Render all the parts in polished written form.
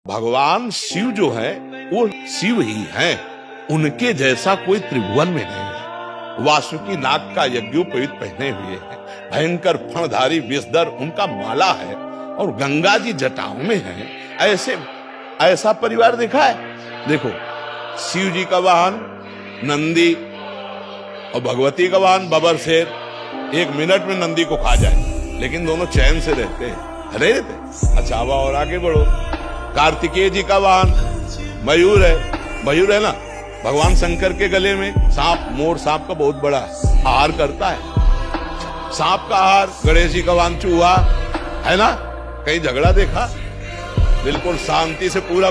भगवान शिव जो है वो शिव ही हैं, उनके जैसा कोई त्रिभुवन में नहीं है। वासुकी नाग का यज्ञोपवीत पहने हुए हैं, भयंकर फणधारी विषधर उनका माला है और गंगा जी जटाओं में है। ऐसा परिवार देखा है? देखो, शिव जी का वाहन नंदी और भगवती का वाहन बबर शेर। 1 मिनट में नंदी को खा जाए, लेकिन दोनों चैन से रहते हैं, रहते। अच्छा, और आगे बढ़ो, कार्तिकेय जी का वाहन मयूर है ना। भगवान शंकर के गले में सांप, मोर सांप का बहुत बड़ा आहार करता है। सांप का आहार। गणेश जी का वाहन चूहा है ना। कहीं झगड़ा देखा? बिल्कुल शांति से पूरा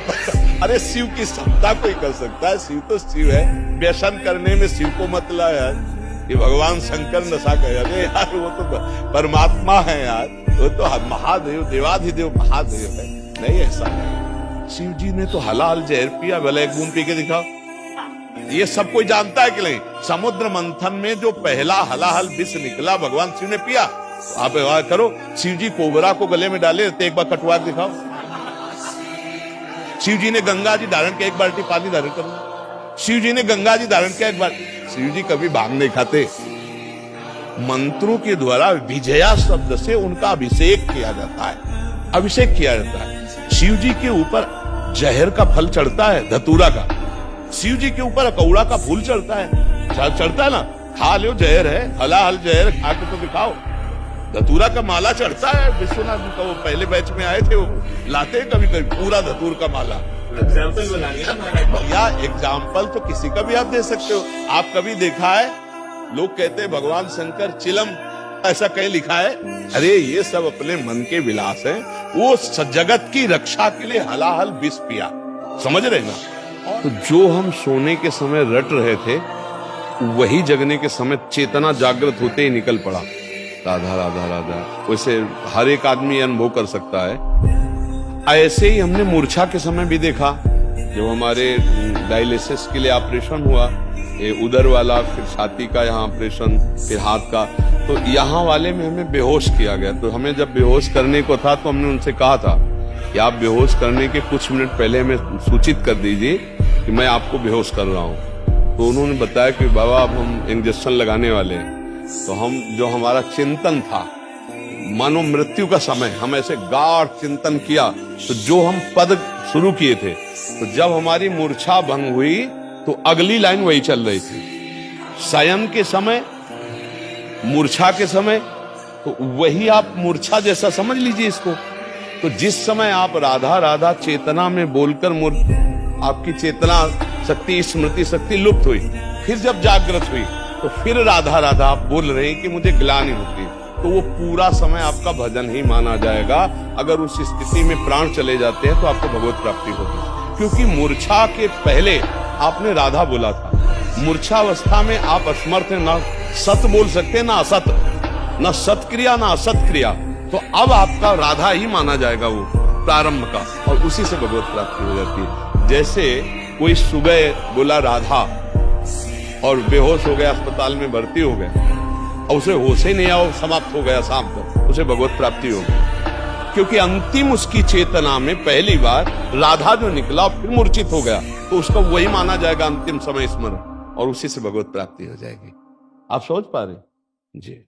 अरे शिव की क्षमता कोई कर सकता है? शिव तो शिव है। व्यसन करने में शिव को मतलब यार, ये भगवान शंकर नशा कर, अरे यार वो तो परमात्मा है यार, वो तो महादेव, देवाधिदेव महादेव है। नहीं, ऐसा नहीं। शिव जी ने तो हलाल जहर पिया, भले एक बूंद पी के दिखाओ। ये सब कोई जानता है कि नहीं? समुद्र मंथन में जो पहला हलाहल विष निकला भगवान शिव ने पिया। आप करो, शिव जी कोबरा को गले में डाले, तो एक बार कटवा दिखाओ। शिव जी ने गंगा जी धारण किया, 1 बाल्टी पानी धारण करो। शिव जी ने गंगा जी धारण किया 1 बार। शिव जी कभी भांग नहीं खाते। मंत्रों के द्वारा विजया शब्द से उनका अभिषेक किया जाता है, अभिषेक किया जाता है। शिव जी के ऊपर जहर का फल चढ़ता है, धतूरा का। शिव जी के ऊपर अकौड़ा का फूल चढ़ता है, चढ़ता है ना। खा लो, जहर है, हलाहल जहर खा के तो दिखाओ। धतूरा का माला चढ़ता है। विश्वनाथ जी का वो पहले बैच में आए थे, वो लाते कभी कभी पूरा धतूर का माला। एग्जाम्पल बनाइए या एग्जाम्पल तो किसी का भी आप दे सकते हो। आप कभी देखा है लोग कहते हैं भगवान शंकर चिलम, ऐसा कहीं लिखा है? अरे ये सब अपने मन के विलास हैं। वो जगत की रक्षा के लिए हलाहल विष पिया, समझ रहे ना। तो जो हम सोने के समय रट रहे थे, वही जगने के समय चेतना जागृत होते ही निकल पड़ा। राधा राधा राधा। वैसे हर एक आदमी अनुभव कर सकता है। ऐसे ही हमने मूर्छा के समय भी देखा, जब हमारे डायलिसिस के लिए ऑपरेशन हुआ, ये उदर वाला, फिर छाती का यहाँ ऑपरेशन, फिर हाथ का, तो यहाँ वाले में हमें बेहोश किया गया। तो हमें जब बेहोश करने को था, तो हमने उनसे कहा था कि आप बेहोश करने के कुछ मिनट पहले हमें सूचित कर दीजिए कि मैं आपको बेहोश कर रहा हूँ। तो उन्होंने बताया कि बाबा अब हम इंजेक्शन लगाने वाले हैं। तो हम, जो हमारा चिंतन था, मानो मृत्यु का समय, हम ऐसे गाढ़ चिंतन किया। तो जो हम पद शुरू किए थे, तो जब हमारी मूर्छा भंग हुई, तो अगली लाइन वही चल रही थी। शयन के समय, मूर्छा के समय, तो वही आप मूर्छा जैसा समझ लीजिए इसको। तो जिस समय आप राधा राधा चेतना में बोलकर आपकी चेतना शक्ति, स्मृति शक्ति लुप्त हुई, फिर जब जागृत हुई, तो फिर राधा राधा आप बोल रहे हैं कि मुझे ग्लानि होती, तो वो पूरा समय आपका भजन ही माना जाएगा। अगर उस स्थिति में प्राण चले जाते हैं, तो आपको भगवत प्राप्ति होगी। क्योंकि मूर्छा के पहले आपने राधा बोला था। मूर्छावस्था में आप असमर्थ हैं, ना सत बोल सकते, ना असत, ना सत्क्रिया ना असत क्रिया। तो अब आपका राधा ही माना जाएगा वो प्रारंभ का, और उसी से भगवत प्राप्ति हो जाती है। जैसे कोई सुबह बोला राधा और बेहोश हो गया, अस्पताल में भर्ती हो गया, और उसे होश ही नहीं आया, समाप्त हो गया शाम तक, उसे भगवत प्राप्ति हो गई। क्योंकि अंतिम उसकी चेतना में पहली बार राधा जो निकला, फिर मूर्छित हो गया, तो उसका वही माना जाएगा अंतिम समय स्मरण, और उसी से भगवत प्राप्ति हो जाएगी। आप समझ पा रहे? जी।